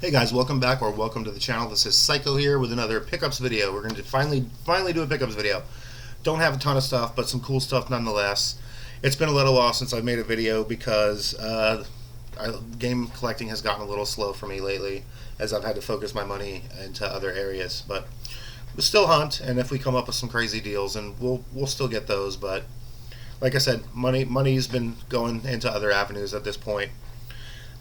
Hey guys, welcome back or welcome to the channel. This is Psycho here with another pickups video. We're going to finally do a pickups video. Don't have a ton of stuff, but some cool stuff nonetheless. It's been a little while since I've made a video because game collecting has gotten a little slow for me lately as I've had to focus my money into other areas. But we'll still hunt, and if we come up with some crazy deals, and we'll still get those. But like I said, money's been going into other avenues at this point.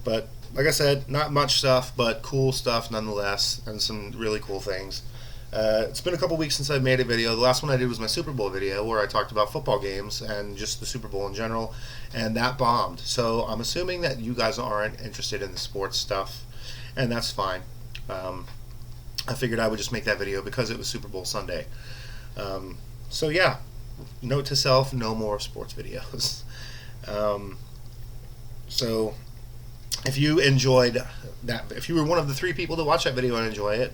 But like I said, not much stuff, but cool stuff nonetheless, and some really cool things. It's been a couple weeks since I've made a video. The last one I did was my Super Bowl video, where I talked about football games and just the Super Bowl in general, and that bombed. So I'm assuming that you guys aren't interested in the sports stuff, and that's fine. I figured I would just make that video because it was Super Bowl Sunday. So yeah, note to self, no more sports videos. So if you enjoyed that, if you were one of the 3 people to watch that video and enjoy it,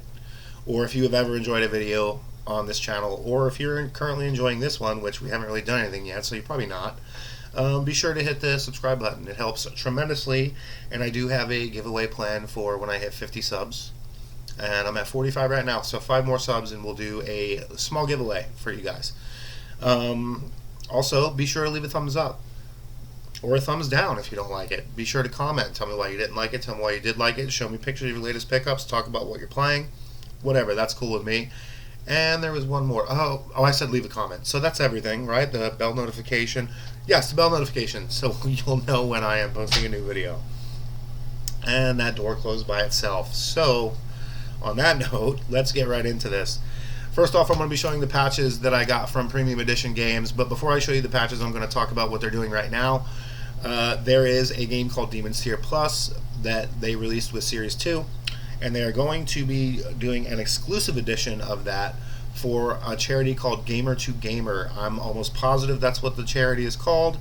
or if you have ever enjoyed a video on this channel, or if you're currently enjoying this one, which we haven't really done anything yet, so you're probably not, be sure to hit the subscribe button. It helps tremendously, and I do have a giveaway plan for when I hit 50 subs, and I'm at 45 right now, so 5 more subs and we'll do a small giveaway for you guys. Also, be sure to leave a thumbs up or a thumbs down if you don't like it. Be sure to comment. Tell me why you didn't like it. Tell me why you did like it. Show me pictures of your latest pickups. Talk about what you're playing. Whatever. That's cool with me. And there was one more. Oh, I said leave a comment. So that's everything, right? The bell notification. Yes, the bell notification. So you'll know when I am posting a new video. And that door closed by itself. So on that note, let's get right into this. First off, I'm going to be showing the patches that I got from Premium Edition Games, but before I show you the patches, I'm going to talk about what they're doing right now. There is a game called Demon's Tier Plus that they released with Series 2, and they are going to be doing an exclusive edition of that for a charity called Gamer to Gamer. I'm almost positive that's what the charity is called,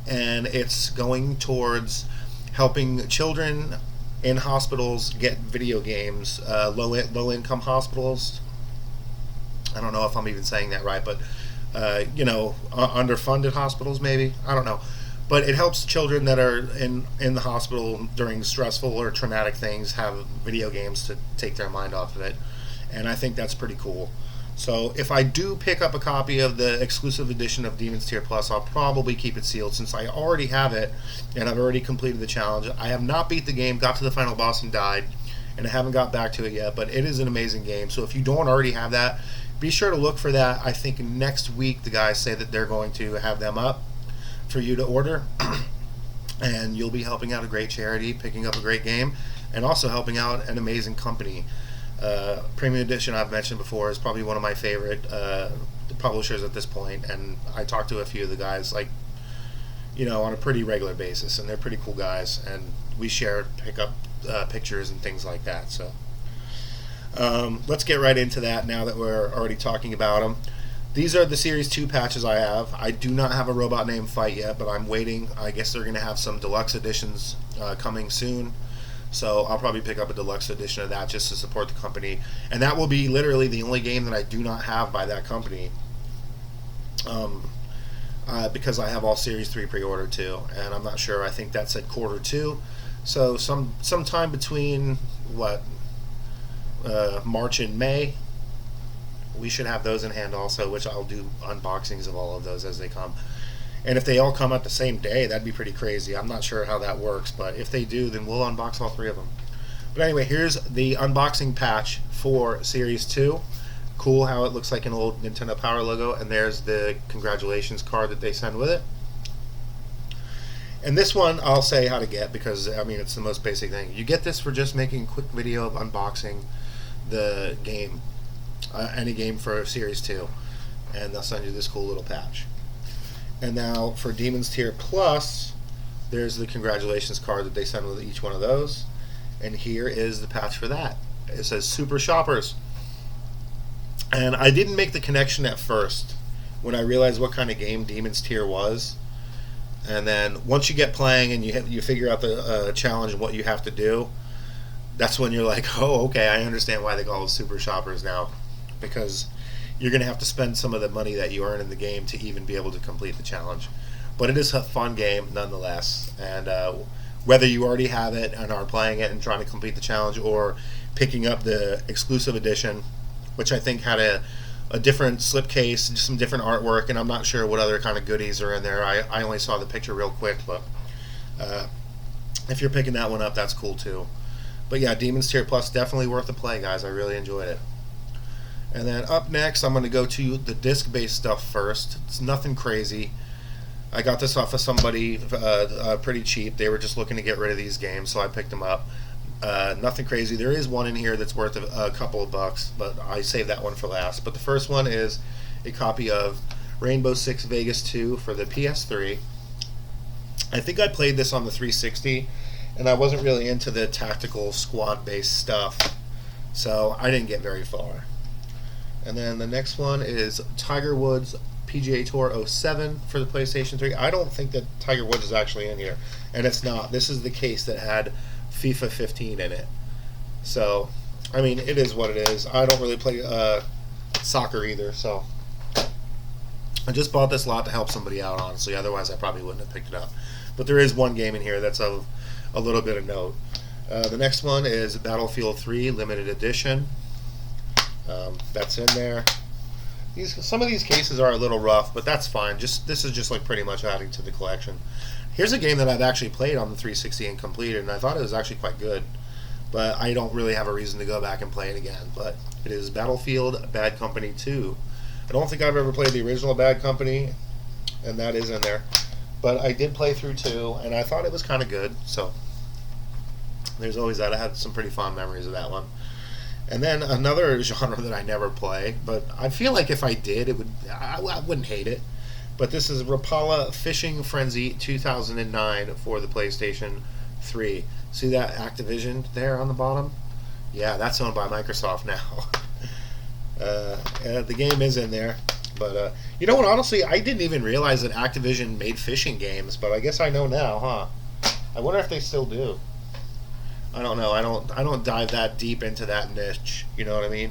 and it's going towards helping children in hospitals get video games, low-income hospitals. I don't know if I'm even saying that right, but underfunded hospitals maybe. I don't know, but it helps children that are in the hospital during stressful or traumatic things have video games to take their mind off of it, and I think that's pretty cool. So if I do pick up a copy of the exclusive edition of Demon's Tier Plus, I'll probably keep it sealed since I already have it and I've already completed the challenge. I have not beat the game, got to the final boss and died, and I haven't got back to it yet, but it is an amazing game. So if you don't already have that, be sure to look for that. I think next week the guys say that they're going to have them up for you to order, and you'll be helping out a great charity, picking up a great game, and also helping out an amazing company. Premium Edition, I've mentioned before, is probably one of my favorite publishers at this point, and I talk to a few of the guys on a pretty regular basis, and they're pretty cool guys, and we share pickup pictures and things like that. So let's get right into that now that we're already talking about them. These are the Series 2 patches I have. I do not have a Robot Name Fight yet, but I'm waiting. I guess they're going to have some deluxe editions coming soon, so I'll probably pick up a deluxe edition of that just to support the company. And that will be literally the only game that I do not have by that company, because I have all Series 3 pre-ordered too, and I'm not sure. I think that said Q2, so sometime between March and May, we should have those in hand also, which I'll do unboxings of all of those as they come. And if they all come out the same day, that'd be pretty crazy. I'm not sure how that works, but if they do, then we'll unbox all 3 of them. But anyway, here's the unboxing patch for Series 2. Cool how it looks like an old Nintendo Power logo, and there's the congratulations card that they send with it. And this one I'll say how to get, because I mean it's the most basic thing. You get this for just making a quick video of unboxing the game, any game for Series 2, and they'll send you this cool little patch. And now for Demon's Tier Plus, there's the congratulations card that they send with each one of those, and here is the patch for that. It says Super Shoppers, and I didn't make the connection at first when I realized what kind of game Demon's Tier was. And then once you get playing and you figure out the challenge and what you have to do, that's when you're like, oh, okay, I understand why they call it Super Shoppers now, because you're going to have to spend some of the money that you earn in the game to even be able to complete the challenge. But it is a fun game nonetheless, and whether you already have it and are playing it and trying to complete the challenge, or picking up the exclusive edition, which I think had a different slipcase, some different artwork, and I'm not sure what other kind of goodies are in there. I only saw the picture real quick, but if you're picking that one up, that's cool too. But yeah, Demon's Tier Plus, definitely worth the play, guys. I really enjoyed it. And then up next, I'm going to go to the disc-based stuff first. It's nothing crazy. I got this off of somebody pretty cheap. They were just looking to get rid of these games, so I picked them up. Nothing crazy. There is one in here that's worth a couple of bucks, but I saved that one for last. But the first one is a copy of Rainbow Six Vegas 2 for the PS3. I think I played this on the 360, and I wasn't really into the tactical squad-based stuff, so I didn't get very far. And then the next one is Tiger Woods PGA Tour 07 for the PlayStation 3. I don't think that Tiger Woods is actually in here, and it's not. This is the case that had FIFA 15 in it. So, I mean, it is what it is. I don't really play soccer either, so I just bought this lot to help somebody out, honestly. Otherwise, I probably wouldn't have picked it up. But there is one game in here that's of a little bit of note. The next one is Battlefield 3 Limited Edition. That's in there. Some of these cases are a little rough, but that's fine. This is just like pretty much adding to the collection. Here's a game that I've actually played on the 360 and completed, and I thought it was actually quite good. But I don't really have a reason to go back and play it again. But it is Battlefield Bad Company 2. I don't think I've ever played the original Bad Company, and that is in there. But I did play through 2, and I thought it was kind of good. So there's always that. I had some pretty fond memories of that one. And then another genre that I never play, but I feel like if I did, I wouldn't hate it. But this is Rapala Fishing Frenzy 2009 for the PlayStation 3. See that Activision there on the bottom? Yeah, that's owned by Microsoft now. The game is in there. But, you know what, honestly, I didn't even realize that Activision made fishing games, but I guess I know now, huh? I wonder if they still do. I don't know. I don't dive that deep into that niche. You know what I mean?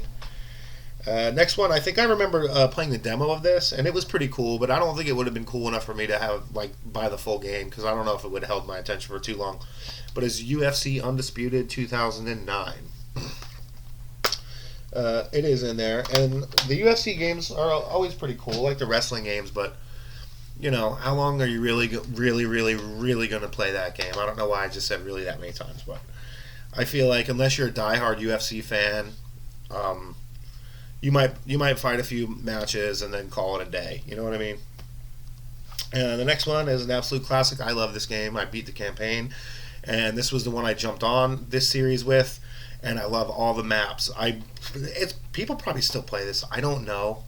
Next one, I think I remember playing the demo of this, and it was pretty cool. But I don't think it would have been cool enough for me to have buy the full game, because I don't know if it would have held my attention for too long. But it's UFC Undisputed 2009. It is in there, and the UFC games are always pretty cool, like the wrestling games. But you know, how long are you really going to play that game? I don't know why I just said really that many times, but I feel like unless you're a diehard UFC fan, you might fight a few matches and then call it a day. You know what I mean? And the next one is an absolute classic. I love this game. I beat the campaign, and this was the one I jumped on this series with, and I love all the maps. People probably still play this. I don't know,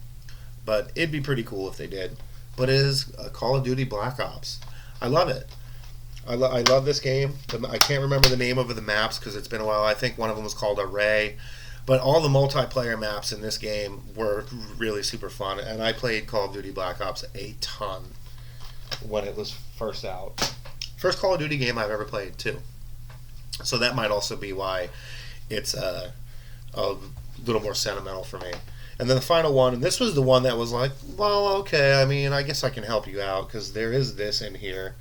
but it'd be pretty cool if they did. But it is Call of Duty Black Ops. I love it. I love this game. I can't remember the name of the maps because it's been a while. I think one of them was called Array. But all the multiplayer maps in this game were really super fun. And I played Call of Duty Black Ops a ton when it was first out. First Call of Duty game I've ever played, too. So that might also be why it's a little more sentimental for me. And then the final one, and this was the one that was like, well, okay, I mean, I guess I can help you out because there is this in here.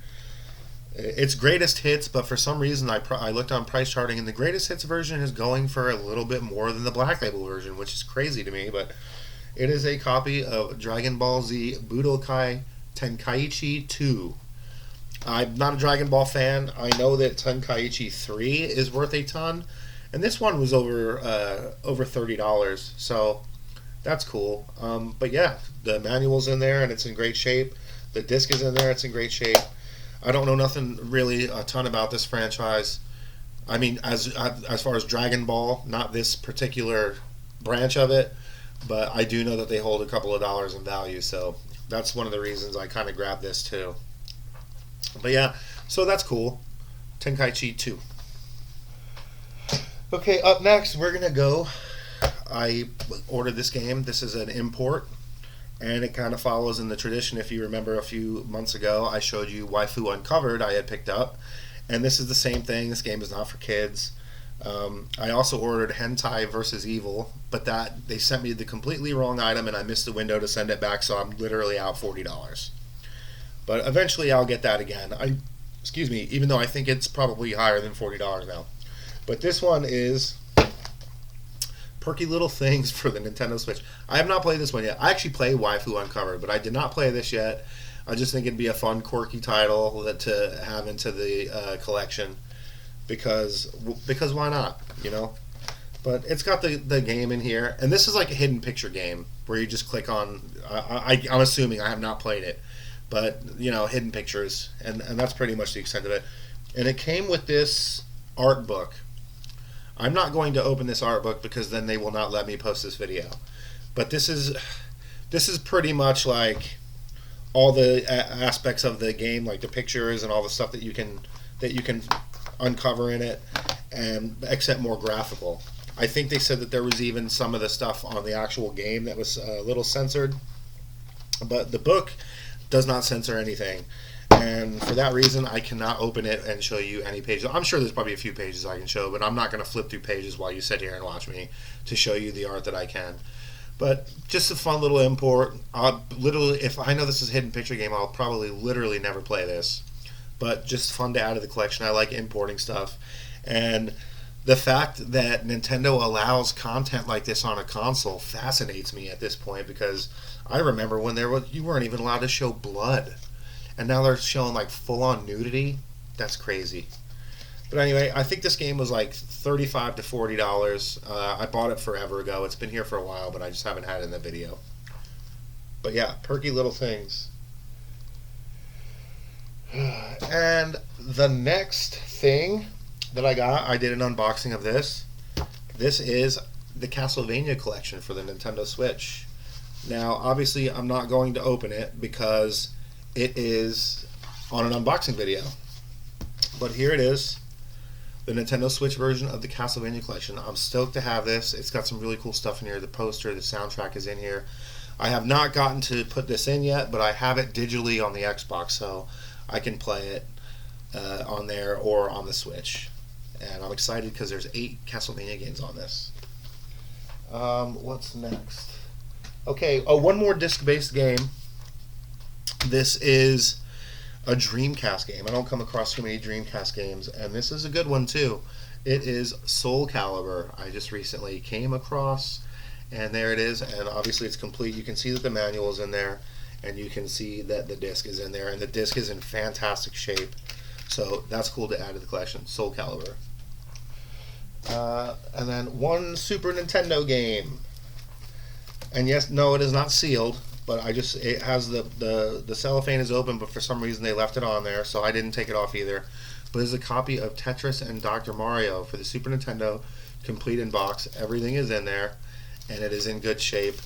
It's greatest hits, but for some reason I looked on price charting, and the greatest hits version is going for a little bit more than the Black Label version, which is crazy to me. But it is a copy of Dragon Ball Z Budokai Tenkaichi 2. I'm not a Dragon Ball fan. I know that Tenkaichi 3 is worth a ton, and this one was over $30, so that's cool. But yeah, the manual's in there, and it's in great shape. The disc is in there, it's in great shape. I don't know nothing really a ton about this franchise. I mean, as far as Dragon Ball, not this particular branch of it, but I do know that they hold a couple of dollars in value, so that's one of the reasons I kind of grabbed this too. But yeah, so that's cool. Tenkaichi 2. Okay, up next, we're going to go. I ordered this game. This is an import, and it kind of follows in the tradition. If you remember a few months ago, I showed you Waifu Uncovered I had picked up, and this is the same thing. This game is not for kids. I also ordered Hentai vs. Evil, but that they sent me the completely wrong item, and I missed the window to send it back, so I'm literally out $40. But eventually I'll get that again. Excuse me, even though I think it's probably higher than $40 now. But this one is Perky Little Things for the Nintendo Switch. I have not played this one yet. I actually play Waifu Uncovered, but I did not play this yet. I just think it'd be a fun, quirky title to have into the collection because why not, you know? But it's got the game in here, and this is like a hidden picture game where you just click on. I'm assuming, I have not played it, but you know, hidden pictures, and that's pretty much the extent of it. And it came with this art book. I'm not going to open this art book because then they will not let me post this video. But this is pretty much like all the aspects of the game, like the pictures and all the stuff that you can uncover in it, and except more graphical. I think they said that there was even some of the stuff on the actual game that was a little censored, but the book does not censor anything, and for that reason I cannot open it and show you any pages. I'm sure there's probably a few pages I can show, but I'm not going to flip through pages while you sit here and watch me to show you the art that I can. But just a fun little import. Literally, if I know this is a hidden picture game, I'll probably literally never play this, but just fun to add to the collection. I like importing stuff, and the fact that Nintendo allows content like this on a console fascinates me at this point, because I remember when you weren't even allowed to show blood, and now they're showing like full-on nudity. That's crazy. But anyway, I think this game was like $35 to $40. I bought it forever ago. It's been here for a while, but I just haven't had it in the video. But yeah, Perky Little Things. And the next thing that I did an unboxing of this. This is the Castlevania Collection for the Nintendo Switch. Now, obviously, I'm not going to open it because it is on an unboxing video. But here it is, the Nintendo Switch version of the Castlevania Collection. I'm stoked to have this. It's got some really cool stuff in here. The poster, the soundtrack is in here. I have not gotten to put this in yet, but I have it digitally on the Xbox, so I can play it on there or on the Switch. And I'm excited because there's 8 Castlevania games on this. What's next? Okay, one more disc-based game. This is a Dreamcast game. I don't come across too many Dreamcast games, and this is a good one too. It is Soulcalibur. I just recently came across, and there it is, and obviously it's complete. You can see that the manual is in there, and you can see that the disc is in there, and the disc is in fantastic shape. So that's cool to add to the collection. Soulcalibur. And then one Super Nintendo game. And yes, no, it is not sealed, but it has the cellophane is open, but for some reason they left it on there, so I didn't take it off either. But it's a copy of Tetris and Dr Mario for the Super Nintendo, complete in box. Everything is in there, and it is in good shape.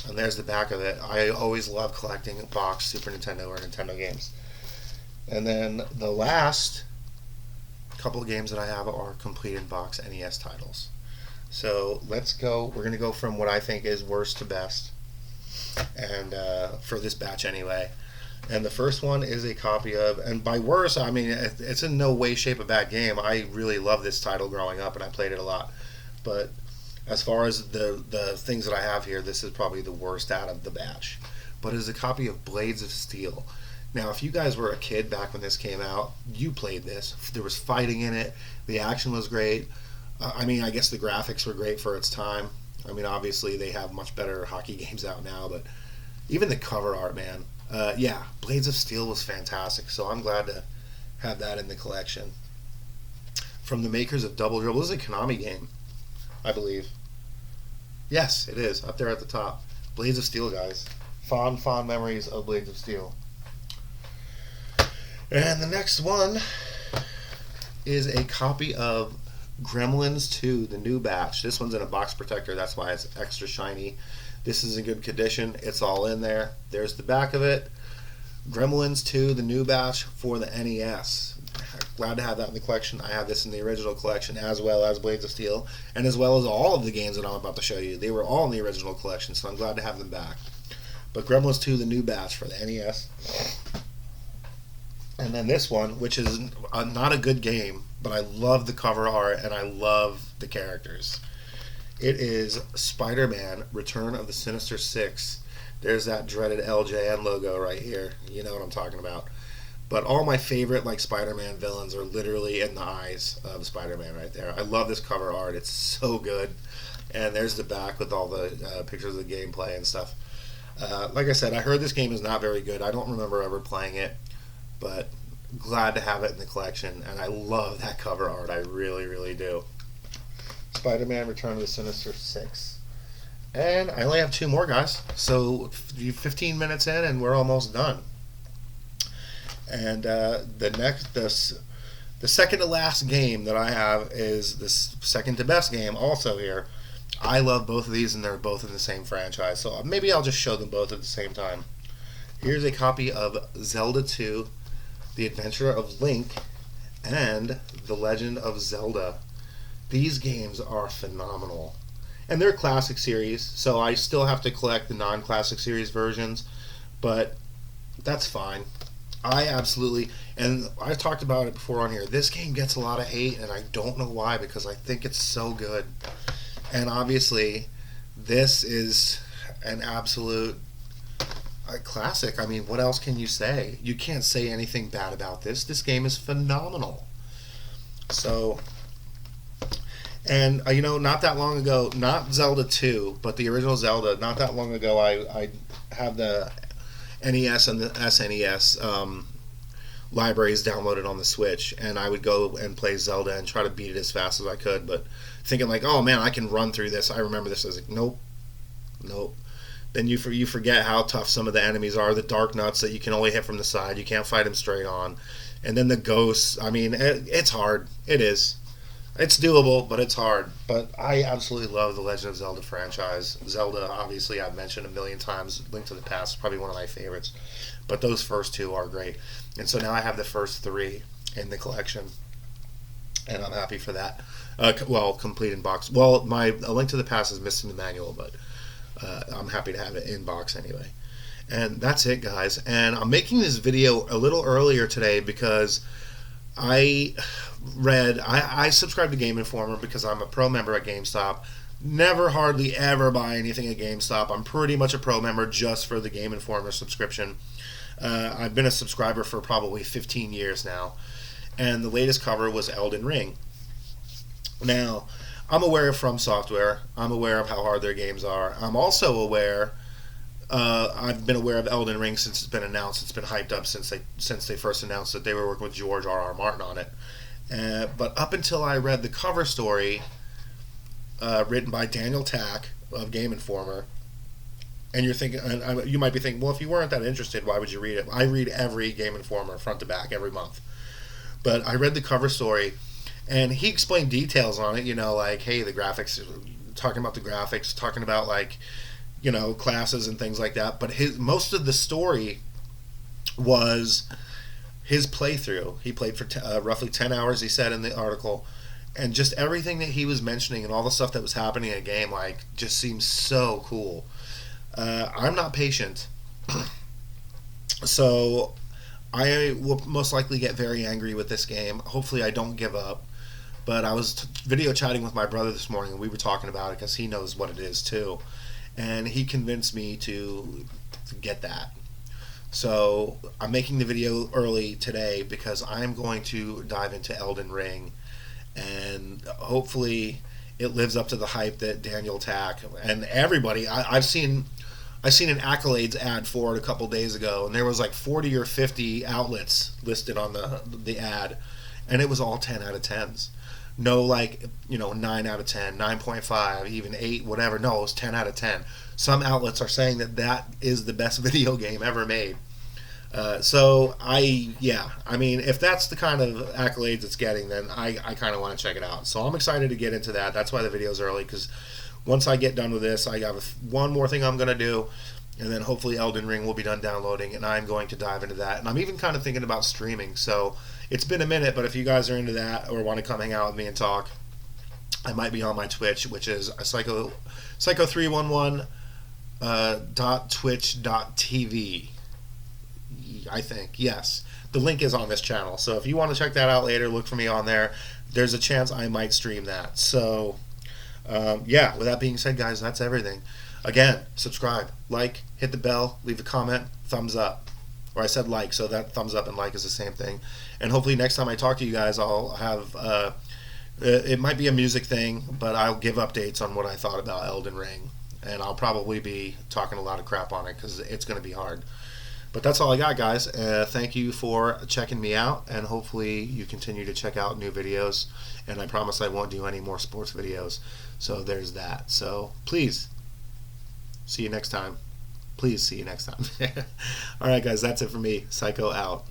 And there's the back of it. I always love collecting box Super Nintendo or Nintendo games. And then the last couple of games that I have are complete in box NES titles. So let's go. We're going to go from what I think is worst to best, and for this batch anyway. And the first one is a copy of, and by worst, I mean it's in no way, shape, a bad game. I really loved this title growing up, and I played it a lot. But as far as the things that I have here, this is probably the worst out of the batch. But it's a copy of Blades of Steel. Now, if you guys were a kid back when this came out, you played this. There was fighting in it. The action was great. I mean, I guess the graphics were great for its time. I mean, obviously, they have much better hockey games out now, but even the cover art, man. Yeah, Blades of Steel was fantastic, so I'm glad to have that in the collection. From the makers of Double Dribble. This is a Konami game, I believe. Yes, it is, up there at the top. Blades of Steel, guys. Fond memories of Blades of Steel. And the next one is a copy of Gremlins 2, the new batch. This one's in a box protector, that's why it's extra shiny. This is in good condition. It's all in there. There's the back of it. Gremlins 2, the new batch for the NES. Glad to have that in the collection. I have this in the original collection, as well as Blades of Steel, and as well as all of the games that I'm about to show you. They were all in the original collection, so I'm glad to have them back. But Gremlins 2, the new batch for the NES. And then this one, which is not a good game, but I love the cover art and I love the characters. It is Spiderman, Return of the Sinister Six. There's that dreaded LJN logo right here. You know what I'm talking about. But all my favorite like Spider-Man villains are literally in the eyes of Spider-Man right there. I love this cover art. It's so good. And there's the back with all the pictures of the gameplay and stuff. Like I said, I heard this game is not very good. I don't remember ever playing it, but glad to have it in the collection. And I love that cover art. I really, really do. Spider-Man Return of the Sinister 6. And I only have 2 more, guys. So 15 minutes in and we're almost done. And the second to last game that I have is this second to best game also here. I love both of these and they're both in the same franchise. So maybe I'll just show them both at the same time. Here's a copy of Zelda II, The Adventure of Link, and The Legend of Zelda. These games are phenomenal. And they're classic series, so I still have to collect the non-classic series versions, but that's fine. I absolutely, and I talked about it before on here, this game gets a lot of hate, and I don't know why, because I think it's so good. And obviously, this is an absolute classic. I mean, what else can you say? You can't say anything bad about this. This game is phenomenal. So, and not that long ago, not Zelda 2, but the original Zelda, not that long ago, I have the NES and the SNES libraries downloaded on the Switch, and I would go and play Zelda and try to beat it as fast as I could, but thinking like, oh man, I can run through this. I remember this. I was like, nope. Then you forget how tough some of the enemies are, the dark nuts that you can only hit from the side. You can't fight them straight on. And then the ghosts, I mean, it's hard. It is. It's doable, but it's hard. But I absolutely love the Legend of Zelda franchise. Zelda, obviously, I've mentioned a million times. Link to the Past is probably one of my favorites. But those first 2 are great. And so now I have the first 3 in the collection. And I'm happy for that. Complete in box. Well, my A Link to the Past is missing the manual, but I'm happy to have it in box anyway. And that's it, guys. And I'm making this video a little earlier today because I subscribe to Game Informer because I'm a pro member at GameStop. Never hardly ever buy anything at GameStop. I'm pretty much a pro member just for the Game Informer subscription. I've been a subscriber for probably 15 years now. And the latest cover was Elden Ring. Now, I'm aware of From Software. I'm aware of how hard their games are. I'm also aware, I've been aware of Elden Ring since it's been announced. It's been hyped up since they first announced that they were working with George R.R. Martin on it. But up until I read the cover story written by Daniel Tack of Game Informer, and you're thinking, and you might be thinking, well, if you weren't that interested, why would you read it? I read every Game Informer front to back every month. But I read the cover story, and he explained details on it, like, hey, the graphics, talking about the graphics, talking about, like, classes and things like that. But most of the story was his playthrough. He played for roughly 10 hours, he said in the article, and just everything that he was mentioning and all the stuff that was happening in the game, like, just seems so cool. I'm not patient, so I will most likely get very angry with this game. Hopefully I don't give up. But I was video chatting with my brother this morning, and we were talking about it because he knows what it is too. And he convinced me to get that. So I'm making the video early today because I'm going to dive into Elden Ring. And hopefully it lives up to the hype that Daniel Tack and everybody, I've seen an accolades ad for it a couple days ago, and there was like 40 or 50 outlets listed on the ad, and it was all 10 out of 10s. No, 9 out of 10, 9.5, even 8, whatever. No, it was 10 out of 10. Some outlets are saying that is the best video game ever made. If that's the kind of accolades it's getting, then I kind of want to check it out. So I'm excited to get into that. That's why the video's early, because once I get done with this, I have one more thing I'm going to do, and then hopefully Elden Ring will be done downloading, and I'm going to dive into that. And I'm even kind of thinking about streaming, so it's been a minute, but if you guys are into that or want to come hang out with me and talk, I might be on my Twitch, which is Psycho311 .twitch.tv. I think, yes. The link is on this channel, so if you want to check that out later, look for me on there. There's a chance I might stream that. So, with that being said, guys, that's everything. Again, subscribe, like, hit the bell, leave a comment, thumbs up. or I said like, so that thumbs up and like is the same thing. And hopefully next time I talk to you guys, I'll have it might be a music thing, but I'll give updates on what I thought about Elden Ring, and I'll probably be talking a lot of crap on it because it's going to be hard. But that's all I got, guys. Thank you for checking me out, and hopefully you continue to check out new videos. And I promise I won't do any more sports videos. So there's that. So please, see you next time. Please see you next time. All right, guys, that's it for me. Psycho out.